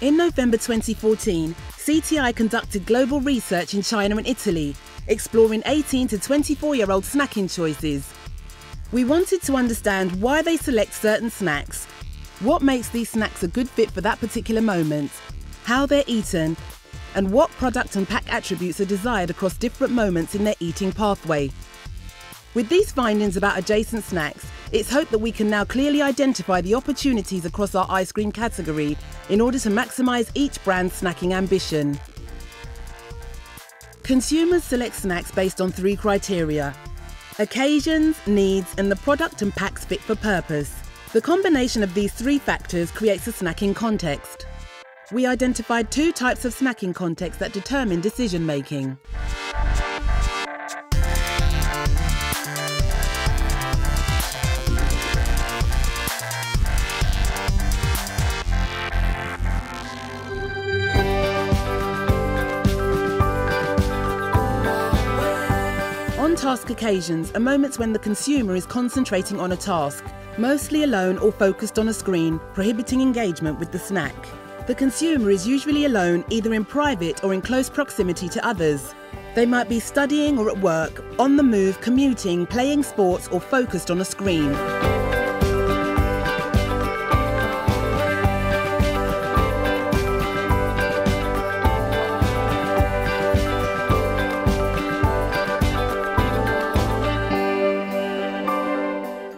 In November 2014, CTI conducted global research in China and Italy, exploring 18 to 24-year-old snacking choices. We wanted to understand why they select certain snacks, what makes these snacks a good fit for that particular moment, how they're eaten, and what product and pack attributes are desired across different moments in their eating pathway. With these findings about adjacent snacks, it's hoped that we can now clearly identify the opportunities across our ice cream category in order to maximise each brand's snacking ambition. Consumers select snacks based on 3 criteria: occasions, needs, and the product and pack's fit for purpose. The combination of these 3 factors creates a snacking context. We identified 2 types of snacking contexts that determine decision making. On-task occasions are moments when the consumer is concentrating on a task, mostly alone or focused on a screen, prohibiting engagement with the snack. The consumer is usually alone, either in private or in close proximity to others. They might be studying or at work, on the move, commuting, playing sports, or focused on a screen.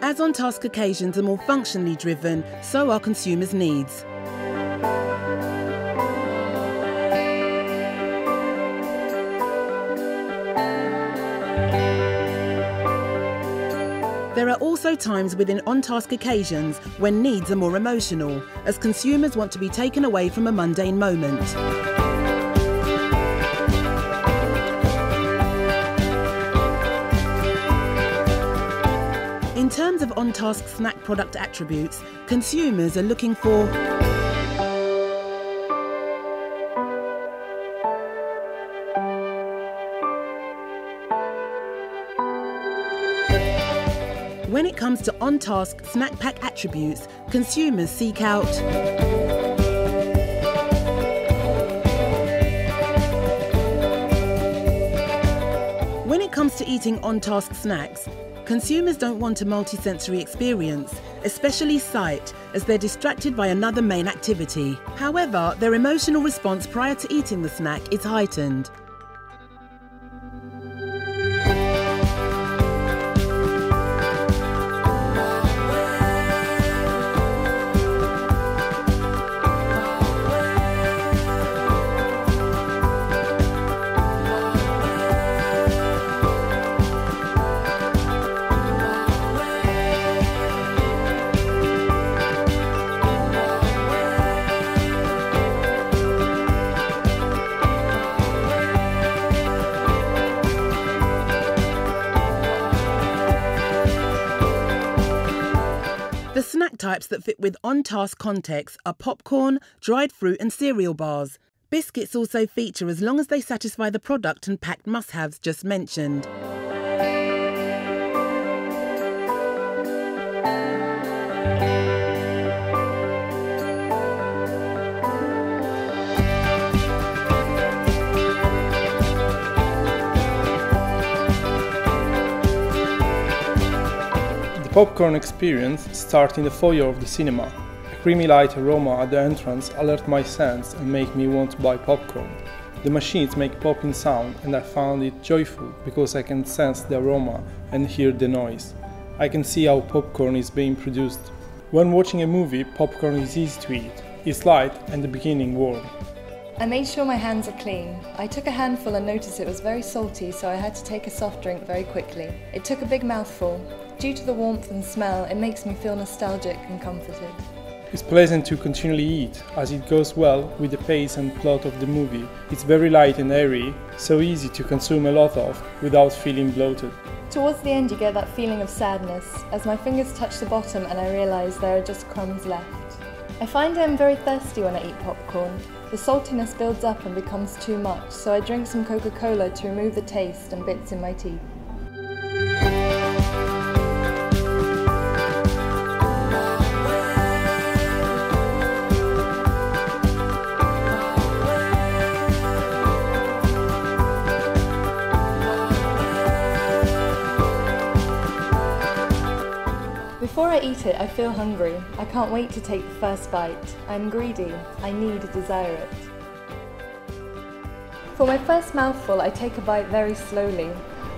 As on-task occasions are more functionally driven, so are consumers' needs. There are also times within on-task occasions when needs are more emotional, as consumers want to be taken away from a mundane moment. In terms of on-task snack product attributes, consumers are looking for When it comes to on-task snack pack attributes, consumers seek out When it comes to eating on-task snacks, consumers don't want a multisensory experience, especially sight, as they're distracted by another main activity. However, their emotional response prior to eating the snack is heightened. The snack types that fit with on-task contexts are popcorn, dried fruit and cereal bars. Biscuits also feature as long as they satisfy the product and packed must-haves just mentioned. The popcorn experience starts in the foyer of the cinema. A creamy light aroma at the entrance alerts my sense and make me want to buy popcorn. The machines make popping sound and I found it joyful because I can sense the aroma and hear the noise. I can see how popcorn is being produced. When watching a movie, popcorn is easy to eat. It's light and the beginning warm. I made sure my hands are clean. I took a handful and noticed it was very salty, so I had to take a soft drink very quickly. It took a big mouthful. Due to the warmth and smell, it makes me feel nostalgic and comforted. It's pleasant to continually eat, as it goes well with the pace and plot of the movie. It's very light and airy, so easy to consume a lot of without feeling bloated. Towards the end you get that feeling of sadness, as my fingers touch the bottom and I realise there are just crumbs left. I find I'm very thirsty when I eat popcorn. The saltiness builds up and becomes too much, so I drink some Coca-Cola to remove the taste and bits in my teeth. eat it, I feel hungry. I can't wait to take the first bite. I'm greedy. I need to desire it. For my first mouthful, I take a bite very slowly.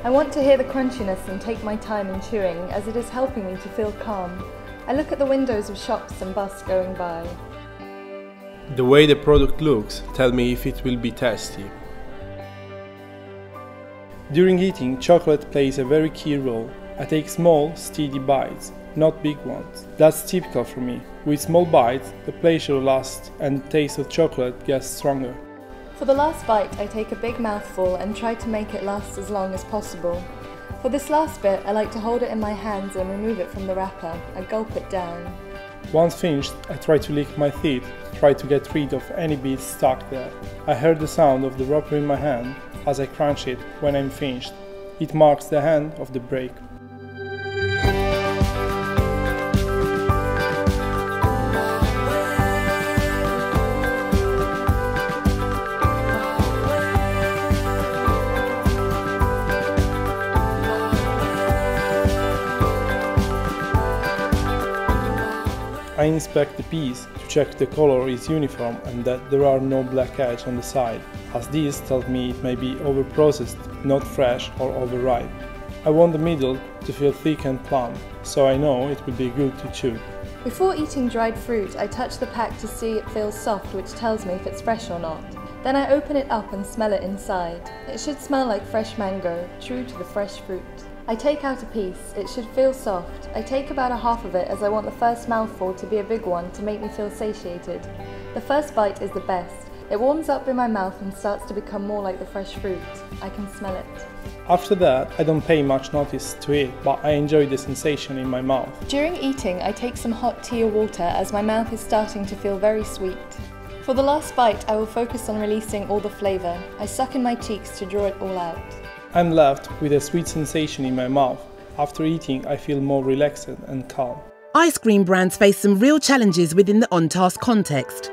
I want to hear the crunchiness and take my time in chewing, as it is helping me to feel calm. I look at the windows of shops and bus going by. The way the product looks tells me if it will be tasty. During eating, chocolate plays a very key role. I take small, steady bites, not big ones. That's typical for me. With small bites, the pleasure lasts and the taste of chocolate gets stronger. For the last bite, I take a big mouthful and try to make it last as long as possible. For this last bit, I like to hold it in my hands and remove it from the wrapper. I gulp it down. Once finished, I try to lick my teeth, try to get rid of any bits stuck there. I heard the sound of the wrapper in my hand as I crunch it when I'm finished. It marks the end of the break. I inspect the piece to check the color is uniform and that there are no black edges on the side, as this tells me it may be overprocessed, not fresh or overripe. I want the middle to feel thick and plump, so I know it will be good to chew. Before eating dried fruit, I touch the pack to see it feels soft, which tells me if it's fresh or not. Then I open it up and smell it inside. It should smell like fresh mango, true to the fresh fruit. I take out a piece. It should feel soft. I take about a half of it as I want the first mouthful to be a big one to make me feel satiated. The first bite is the best. It warms up in my mouth and starts to become more like the fresh fruit. I can smell it. After that, I don't pay much notice to it, but I enjoy the sensation in my mouth. During eating, I take some hot tea or water as my mouth is starting to feel very sweet. For the last bite, I will focus on releasing all the flavour. I suck in my cheeks to draw it all out. I'm left with a sweet sensation in my mouth. After eating, I feel more relaxed and calm. Ice cream brands face some real challenges within the on-task context.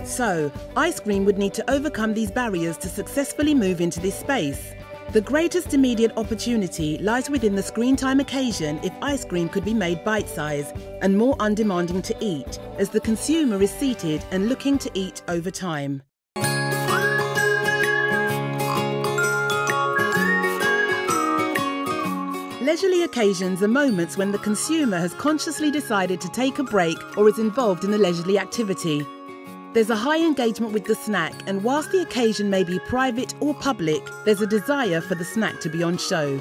So, ice cream would need to overcome these barriers to successfully move into this space. The greatest immediate opportunity lies within the screen time occasion if ice cream could be made bite-sized and more undemanding to eat, as the consumer is seated and looking to eat over time. Leisurely occasions are moments when the consumer has consciously decided to take a break or is involved in a leisurely activity. There's a high engagement with the snack, and whilst the occasion may be private or public, there's a desire for the snack to be on show.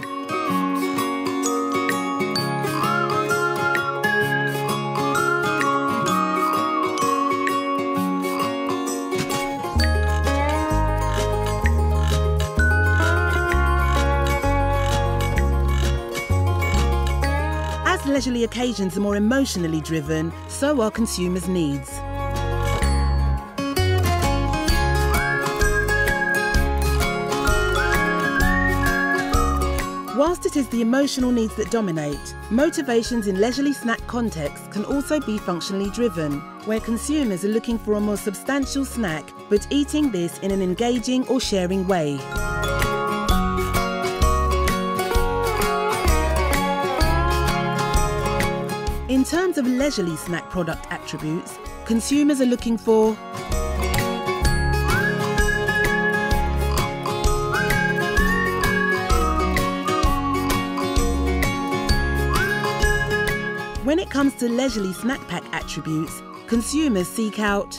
As leisurely occasions are more emotionally driven, so are consumers' needs. Whilst it is the emotional needs that dominate, motivations in leisurely snack contexts can also be functionally driven, where consumers are looking for a more substantial snack, but eating this in an engaging or sharing way. In terms of leisurely snack product attributes, consumers are looking for When it comes to leisurely snack pack attributes, consumers seek out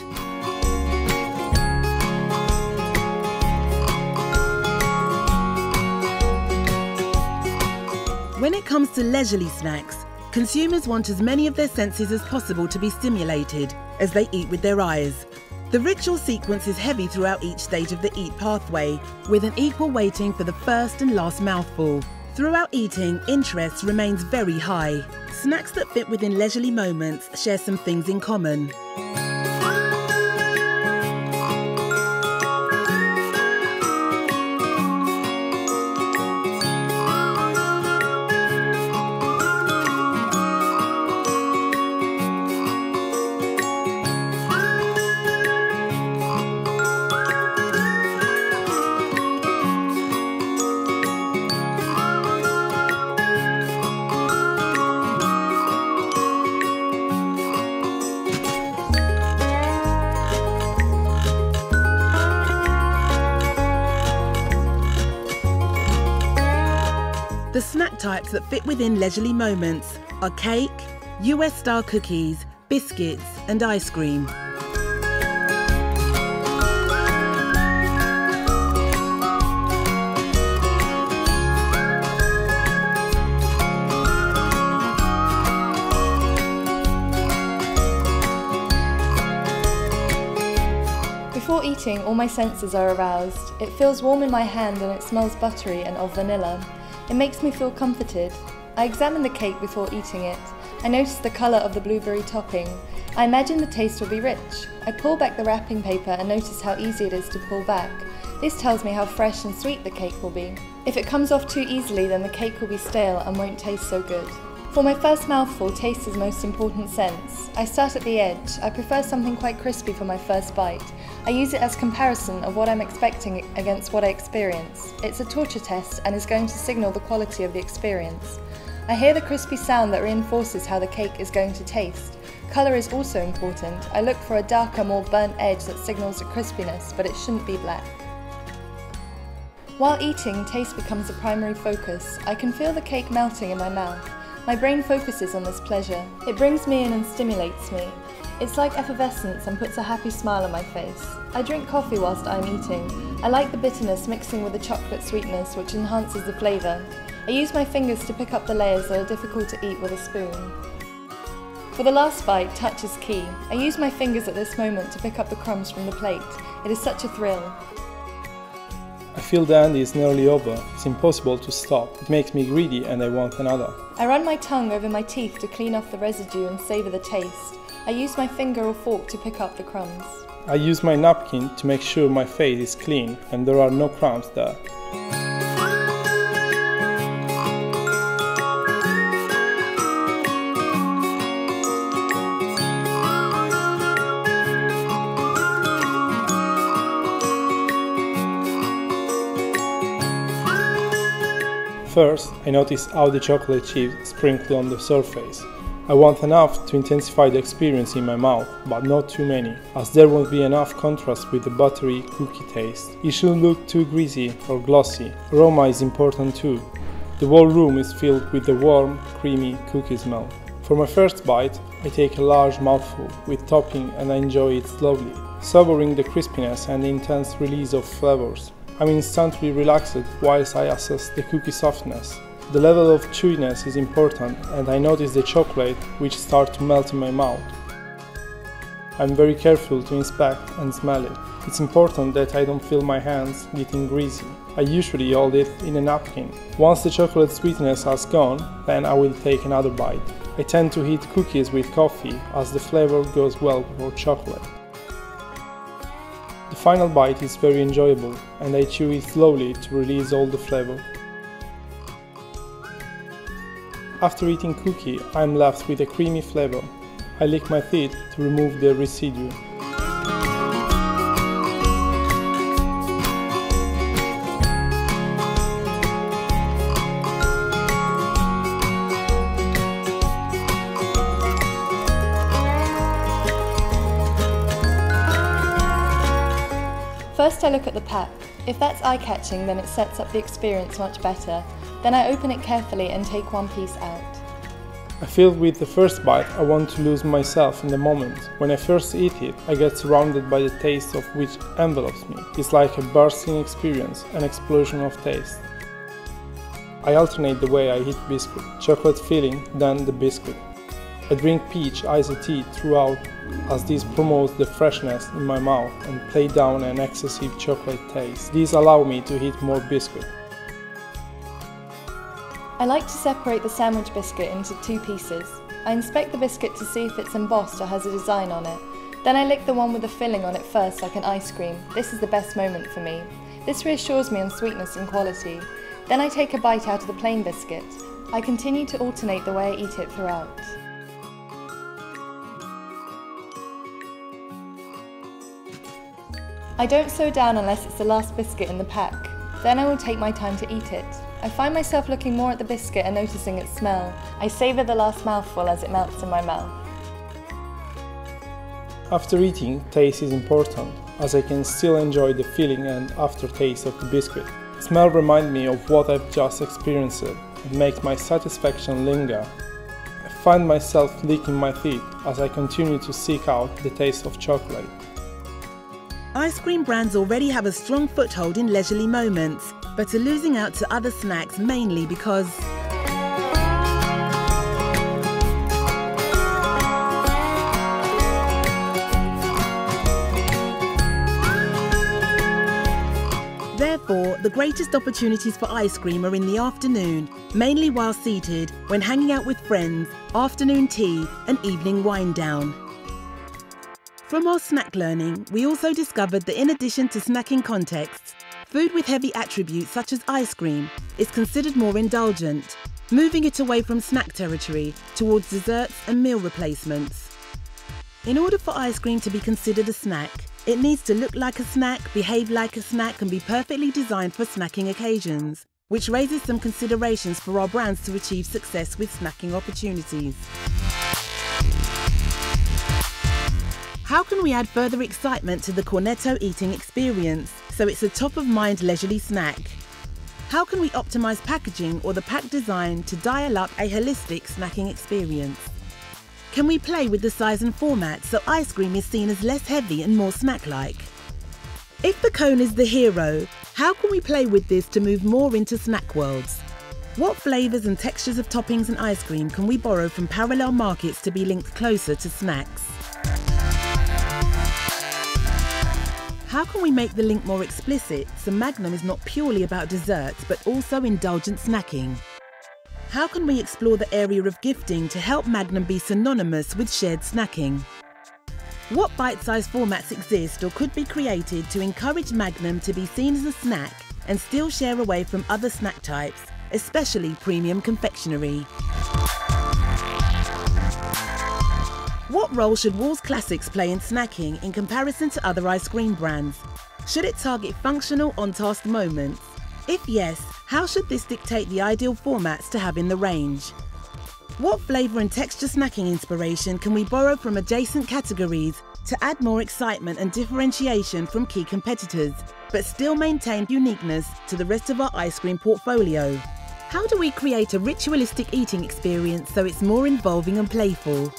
When it comes to leisurely snacks, consumers want as many of their senses as possible to be stimulated as they eat with their eyes. The ritual sequence is heavy throughout each stage of the eat pathway, with an equal weighting for the first and last mouthful. Throughout eating, interest remains very high. Snacks that fit within leisurely moments share some things in common. The snack types that fit within leisurely moments are cake, US-style cookies, biscuits and ice cream. Before eating, all my senses are aroused. It feels warm in my hand and it smells buttery and of vanilla. It makes me feel comforted. I examine the cake before eating it. I notice the colour of the blueberry topping. I imagine the taste will be rich. I pull back the wrapping paper and notice how easy it is to pull back. This tells me how fresh and sweet the cake will be. If it comes off too easily, then the cake will be stale and won't taste so good. For my first mouthful, taste is most important sense. I start at the edge. I prefer something quite crispy for my first bite. I use it as comparison of what I'm expecting against what I experience. It's a torture test and is going to signal the quality of the experience. I hear the crispy sound that reinforces how the cake is going to taste. Colour is also important. I look for a darker, more burnt edge that signals the crispiness, but it shouldn't be black. While eating, taste becomes the primary focus. I can feel the cake melting in my mouth. My brain focuses on this pleasure. It brings me in and stimulates me. It's like effervescence and puts a happy smile on my face. I drink coffee whilst I'm eating. I like the bitterness mixing with the chocolate sweetness, which enhances the flavour. I use my fingers to pick up the layers that are difficult to eat with a spoon. For the last bite, touch is key. I use my fingers at this moment to pick up the crumbs from the plate. It is such a thrill. I feel the end is nearly over. It's impossible to stop. It makes me greedy and I want another. I run my tongue over my teeth to clean off the residue and savour the taste. I use my finger or fork to pick up the crumbs. I use my napkin to make sure my face is clean and there are no crumbs there. First, I notice how the chocolate chips sprinkle on the surface. I want enough to intensify the experience in my mouth, but not too many, as there won't be enough contrast with the buttery cookie taste. It shouldn't look too greasy or glossy. Aroma is important too. The whole room is filled with the warm, creamy cookie smell. For my first bite, I take a large mouthful with topping and I enjoy it slowly, savoring the crispiness and the intense release of flavors. I'm instantly relaxed whilst I assess the cookie softness. The level of chewiness is important and I notice the chocolate which starts to melt in my mouth. I'm very careful to inspect and smell it. It's important that I don't feel my hands getting greasy. I usually hold it in a napkin. Once the chocolate sweetness has gone, then I will take another bite. I tend to eat cookies with coffee as the flavor goes well with chocolate. The final bite is very enjoyable and I chew it slowly to release all the flavor. After eating cookie, I am left with a creamy flavor. I lick my teeth to remove the residue. First I look at the pack. If that's eye-catching, then it sets up the experience much better. Then I open it carefully and take one piece out. I feel with the first bite I want to lose myself in the moment. When I first eat it, I get surrounded by the taste of which envelops me. It's like a bursting experience, an explosion of taste. I alternate the way I eat biscuit, chocolate filling, then the biscuit. I drink peach iced tea throughout as this promotes the freshness in my mouth and play down an excessive chocolate taste. These allow me to eat more biscuit. I like to separate the sandwich biscuit into two pieces. I inspect the biscuit to see if it's embossed or has a design on it. Then I lick the one with the filling on it first like an ice cream. This is the best moment for me. This reassures me on sweetness and quality. Then I take a bite out of the plain biscuit. I continue to alternate the way I eat it throughout. I don't slow down unless it's the last biscuit in the pack. Then I will take my time to eat it. I find myself looking more at the biscuit and noticing its smell. I savour the last mouthful as it melts in my mouth. After eating, taste is important, as I can still enjoy the feeling and aftertaste of the biscuit. Smell reminds me of what I've just experienced. and makes my satisfaction linger. I find myself licking my teeth as I continue to seek out the taste of chocolate. Ice cream brands already have a strong foothold in leisurely moments, but are losing out to other snacks mainly because Therefore, the greatest opportunities for ice cream are in the afternoon, mainly while seated, when hanging out with friends, afternoon tea and evening wind down. From our snack learning, we also discovered that in addition to snacking contexts, food with heavy attributes such as ice cream is considered more indulgent, moving it away from snack territory towards desserts and meal replacements. In order for ice cream to be considered a snack, it needs to look like a snack, behave like a snack and be perfectly designed for snacking occasions, which raises some considerations for our brands to achieve success with snacking opportunities. How can we add further excitement to the Cornetto eating experience so it's a top-of-mind leisurely snack? How can we optimise packaging or the pack design to dial up a holistic snacking experience? Can we play with the size and format so ice cream is seen as less heavy and more snack-like? If the cone is the hero, how can we play with this to move more into snack worlds? What flavours and textures of toppings and ice cream can we borrow from parallel markets to be linked closer to snacks? How can we make the link more explicit so Magnum is not purely about desserts but also indulgent snacking? How can we explore the area of gifting to help Magnum be synonymous with shared snacking? What bite-sized formats exist or could be created to encourage Magnum to be seen as a snack and still share away from other snack types, especially premium confectionery? What role should Wall's Classics play in snacking in comparison to other ice cream brands? Should it target functional, on-task moments? If yes, how should this dictate the ideal formats to have in the range? What flavour and texture snacking inspiration can we borrow from adjacent categories to add more excitement and differentiation from key competitors, but still maintain uniqueness to the rest of our ice cream portfolio? How do we create a ritualistic eating experience so it's more involving and playful?